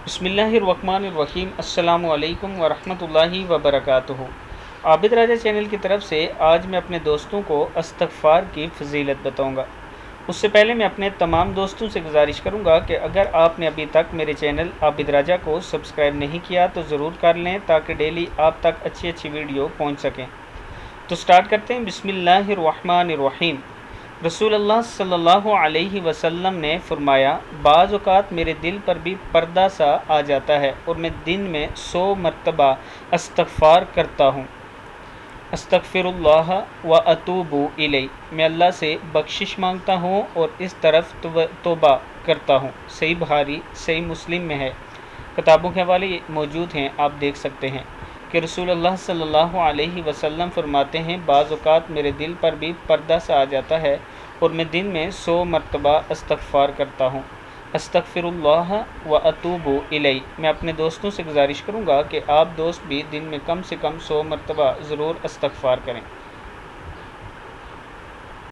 बिस्मिल्लाहिर्रहमानिर्रहीम। अस्सलामु अलैकुम वरहमतुल्लाहि वबरकातुहू। आबिद राजा चैनल की तरफ से आज मैं अपने दोस्तों को इस्तग़फ़ार की फ़जीलत बताऊंगा। उससे पहले मैं अपने तमाम दोस्तों से गुजारिश करूंगा कि अगर आपने अभी तक मेरे चैनल आबिद राजा को सब्सक्राइब नहीं किया तो ज़रूर कर लें ताकि डेली आप तक अच्छी वीडियो पहुँच सकें। तो स्टार्ट करते हैं। बिस्मिल्लाहिर्रहमानिर्रहीम। रसूलुल्लाह सल्लल्लाहु अलैहि वसल्लम ने फरमाया, बाज़ औक़ात मेरे दिल पर भी पर्दा सा आ जाता है और मैं दिन में 100 मरतबा इस्तग़फ़ार करता हूँ। अस्तग़फ़िरुल्लाह व अतूबु इलैह, मैं अल्लाह से बख्शिश मांगता हूँ और इस तरफ तौबा करता हूँ। सही बुखारी सही मुस्लिम में है। किताबों के हवाले मौजूद हैं, आप देख सकते हैं कि रसूलुल्लाह सल्लल्लाहु अलैहि वसल्लम फरमाते हैं, बाज़ औक़ात मेरे दिल पर भी पर्दा सा आ जाता है और मैं दिन में 100 मरतबा इस्तग़फ़ार करता हूँ। अस्तग़फ़िरुल्लाह व अतूबु इलैह। मैं अपने दोस्तों से गुजारिश करूँगा कि आप दोस्त भी दिन में कम से कम 100 मरतबा ज़रूर इस्तग़फ़ार करें।